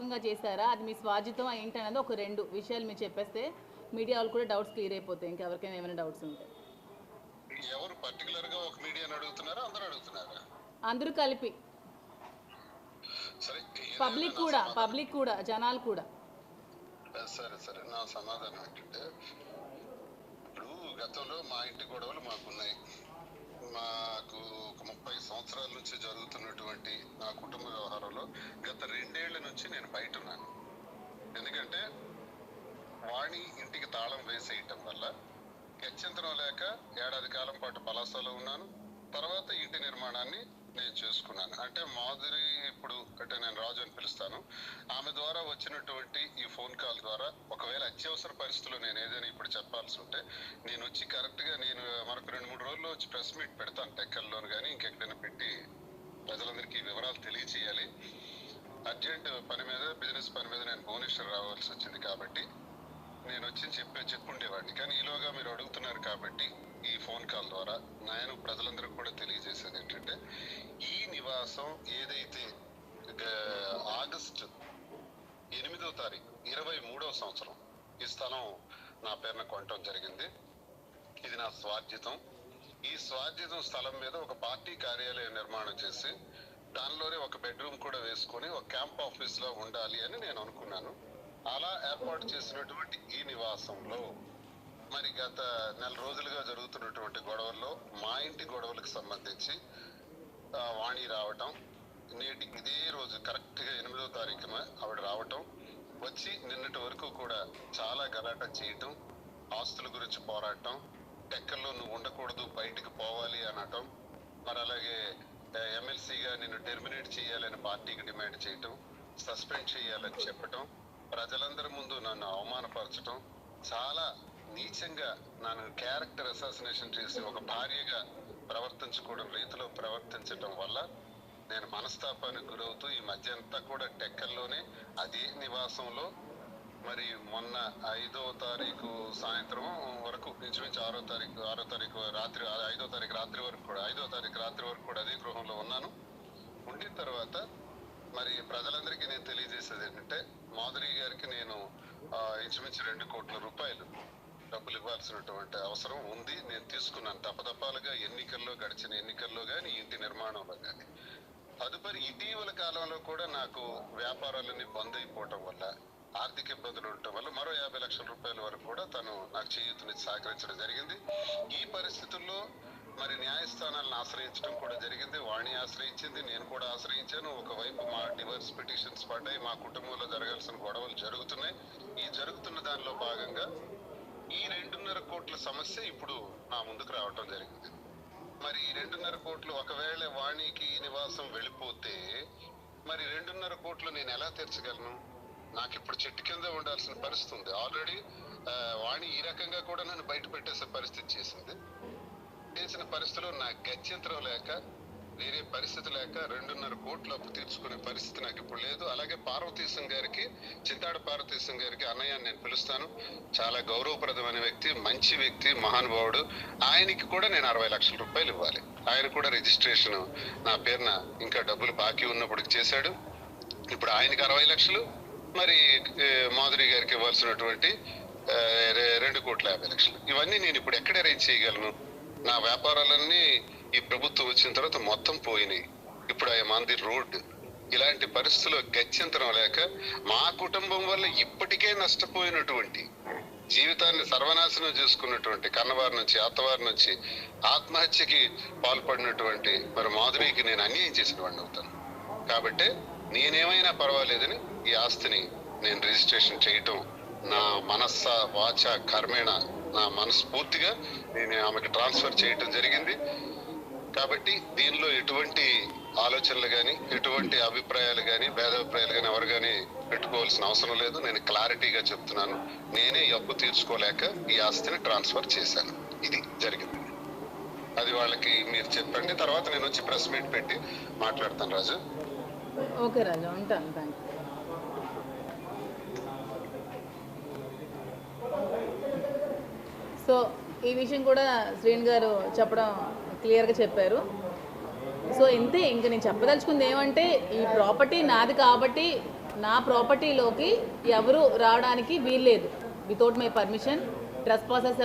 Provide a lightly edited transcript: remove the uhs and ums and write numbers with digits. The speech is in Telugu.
పారదర్శకంగా చేశారా, అది మీ స్వార్జితం ఏంటనేది ఒక 2 విషయాలు మీరు చెప్పేస్తే మీడియా వాళ్ళు కూడా డౌట్స్ క్లియర్ అయిపోతాయి, ఇంకెవరికైనా ఏమైనా డౌట్స్ ఉంటే. ఎవరు పర్టికులర్ గా ఒక మీడియాని అడుగుతున్నారా, అందరూ అడుగుతున్నారా? అందరూ కలిపి, సరే, పబ్లిక్ కూడా జనాలు కూడా. సరే, నా సమాధానం ఏంటంటే, ఇప్పుడు గతంలో మా ఇంటి గొడవలు మాకున్నాయి. మాకు ఒక 30 సంవత్సరాల నుంచి జరుగుతున్నటువంటి నా కుటుంబ వ్యవహారంలో గత 2 ఏళ్ల నుంచి నేను బయట ఉన్నాను. ఎందుకంటే వాణి ఇంటికి తాళం వేసేయటం వల్ల గత్యంతరం లేక ఏడాది కాలం పాటు పలాసలో ఉన్నాను. తర్వాత ఇంటి నిర్మాణాన్ని నేను చేసుకున్నాను. అంటే మాధురి, ఇప్పుడు అంటే నేను రాజు అని పిలుస్తాను, ఆమె ద్వారా వచ్చినటువంటి ఈ ఫోన్ కాల్ ద్వారా ఒకవేళ అత్యవసర పరిస్థితుల్లో నేను ఏదైనా ఇప్పుడు చెప్పాల్సి ఉంటే నేను వచ్చి కరెక్ట్గా నేను మనకు 2-3 రోజుల్లో వచ్చి ప్రెస్ మీట్ పెడతాను, టెక్కల్లోను కానీ ఇంకెక్కడైనా పెట్టి ప్రజలందరికీ వివరాలు తెలియచేయాలి. అర్జెంట్ పని మీద, బిజినెస్ పని మీద నేను భువనేశ్వర్ రావాల్సి వచ్చింది కాబట్టి నేను వచ్చి చెప్పుండేవాడిని. కానీ ఈలోగా మీరు అడుగుతున్నారు కాబట్టి ఈ ఫోన్ కాల్ ద్వారా నేను ప్రజలందరికీ కూడా తెలియజేసేది ఏంటంటే, ఈ నివాసం ఏదైతే ఆగస్టు 8వ తారీఖు 23వ సంవత్సరం ఈ స్థలం నా పేరున కొనటం జరిగింది. ఇది నా స్వార్జితం. ఈ స్వార్జితం స్థలం మీద ఒక పార్టీ కార్యాలయం నిర్మాణం చేసి దానిలోనే ఒక బెడ్రూమ్ కూడా వేసుకొని ఒక క్యాంప్ ఆఫీస్ లో ఉండాలి అని నేను అనుకున్నాను. అలా ఏర్పాటు చేసినటువంటి ఈ నివాసంలో మరి గత 4 రోజులుగా జరుగుతున్నటువంటి గొడవల్లో మా ఇంటి గొడవలకు సంబంధించి వాణి రావటం, నేటికి ఇదే రోజు కరెక్ట్గా 8వ తారీఖున ఆవిడ రావటం, వచ్చి నిన్నటి వరకు కూడా చాలా గలాట చేయటం, ఆస్తుల గురించి పోరాటం, టెక్కల్లో నువ్వు ఉండకూడదు బయటికి పోవాలి అనటం, మరి అలాగే ఎమ్మెల్సీగా నిన్ను టెర్మినేట్ చేయాలని పార్టీకి డిమాండ్ చేయటం, సస్పెండ్ చేయాలని చెప్పటం, ప్రజలందరి ముందు నన్ను అవమానపరచటం, చాలా నీచంగా నన్ను క్యారెక్టర్ అసాసినేషన్ చేసి ఒక భార్యగా ప్రవర్తించకూడని రీతిలో ప్రవర్తించటం వల్ల నేను మనస్తాపానికి గురవుతూ ఈ మధ్య అంతా కూడా టెక్కల్లోనే అదే నివాసంలో మరి మొన్న 5వ తారీఖు సాయంత్రం వరకు ఇంచుమించు 6వ తారీఖు రాత్రి 5వ తారీఖు రాత్రి వరకు కూడా 5వ తారీఖు రాత్రి వరకు కూడా అదే గృహంలో ఉన్నాను. ఉండిన తర్వాత మరి ప్రజలందరికీ నేను తెలియజేసేది ఏంటంటే, మాధురి గారికి నేను ఇంచుమించు 2 కోట్ల రూపాయలు డబ్బులు ఇవ్వాల్సినటువంటి అవసరం ఉంది. నేను తీసుకున్నాను తప్పతప్పాలుగా, గడిచిన ఎన్నికల్లో కానీ ఇంటి నిర్మాణంలో కానీ. తదుపరి ఇటీవల కాలంలో కూడా నాకు వ్యాపారాలన్నీ బంద్ అయిపోవటం వల్ల, ఆర్థిక ఇబ్బందులు ఉండటం వల్ల మరో 50 లక్షల రూపాయల వరకు కూడా తను నాకు చేయూతని సహకరించడం జరిగింది. ఈ పరిస్థితుల్లో మరి న్యాయస్థానాలను ఆశ్రయించడం కూడా జరిగింది. వాణి ఆశ్రయించింది, నేను కూడా ఆశ్రయించాను. ఒకవైపు మా డివర్స్ పిటిషన్స్ పడ్డాయి, మా కుటుంబంలో జరగాల్సిన గొడవలు జరుగుతున్నాయి. ఈ జరుగుతున్న దానిలో భాగంగా ఈ 2.5 కోట్ల సమస్య ఇప్పుడు నా ముందుకు రావటం జరిగింది. మరి ఈ 2.5 కోట్లు ఒకవేళ వాణికి నివాసం వెళ్ళిపోతే మరి 2.5 కోట్లు నేను ఎలా తీర్చగలను? నాకు ఇప్పుడు చెట్టు కింద ఉండాల్సిన పరిస్థితి ఉంది. ఆల్రెడీ వాణి ఈ రకంగా కూడా నన్ను బయట పెట్టేసే పరిస్థితి చేసిన పరిస్థితిలో నాకు గత్యంతరం లేక, వేరే పరిస్థితి లేక 2.5 కోట్లు అప్పు తీర్చుకునే పరిస్థితి నాకు ఇప్పుడు లేదు. అలాగే పార్వతీశం గారికి, చింతాడు పార్వతీశం గారికి అన్నయ్య నేను పిలుస్తాను. చాలా గౌరవప్రదమైన వ్యక్తి, మంచి వ్యక్తి, మహానుభావుడు. ఆయనకి కూడా నేను 60 లక్షల రూపాయలు ఇవ్వాలి. ఆయన కూడా రిజిస్ట్రేషన్ నా పేరున ఇంకా డబ్బులు బాకీ ఉన్నప్పుడు చేశాడు. ఇప్పుడు ఆయనకి 60 లక్షలు, మరి మాధురి గారికి ఇవ్వాల్సినటువంటి 2,50,00,000. ఇవన్నీ నేను ఇప్పుడు ఎక్కడ అరేంజ్ చేయగలను? నా వ్యాపారాలన్నీ ఈ ప్రభుత్వం వచ్చిన తర్వాత మొత్తం పోయినాయి. ఇప్పుడు ఐఎమ్ ఆన్ ది రోడ్. ఇలాంటి పరిస్థితుల్లో గత్యంతరం లేక మా కుటుంబం వల్ల ఇప్పటికే నష్టపోయినటువంటి, జీవితాన్ని సర్వనాశనం చేసుకున్నటువంటి, కన్నవారి నుంచి అత్తవారి నుంచి ఆత్మహత్యకి పాల్పడినటువంటి మరి మాధురికి నేను అన్యాయం చేసిన వాడిని అవుతాను. కాబట్టి నేనేమైనా పర్వాలేదని ఈ ఆస్తిని నేను రిజిస్ట్రేషన్ చేయటం నా మనస్స వాచ కర్మేణ, నా మనస్ఫూర్తిగా నేను ఆమెకు ట్రాన్స్ఫర్ చేయటం జరిగింది. కాబట్టి దీనిలో ఎటువంటి ఆలోచనలు కానీ, ఎటువంటి అభిప్రాయాలు కానీ, భేదాభిప్రాయాలు కానీ ఎవరు కానీ పెట్టుకోవాల్సిన అవసరం లేదు. నేను క్లారిటీగా చెప్తున్నాను. నేనే అప్పు తీర్చుకోలేక ఈ ఆస్తిని ట్రాన్స్ఫర్ చేశాను. ఇది జరిగింది. అది వాళ్ళకి మీరు చెప్పండి. తర్వాత నేను వచ్చి ప్రెస్ మీట్ పెట్టి మాట్లాడతాను. రాజు. ఓకే రాజు, ఉంటాను. Thank you. సో ఈ విషయం కూడా శ్రీను గారు చెప్పడం క్లియర్గా చెప్పారు. సో ఇంతే, ఇంకా నేను చెప్పదలుచుకుంది ఏమంటే, ఈ ప్రాపర్టీ నాది కాబట్టి నా ప్రాపర్టీలోకి ఎవరు రావడానికి వీల్లేదు వితౌట్ మై పర్మిషన్. ట్రెస్ పాసెస్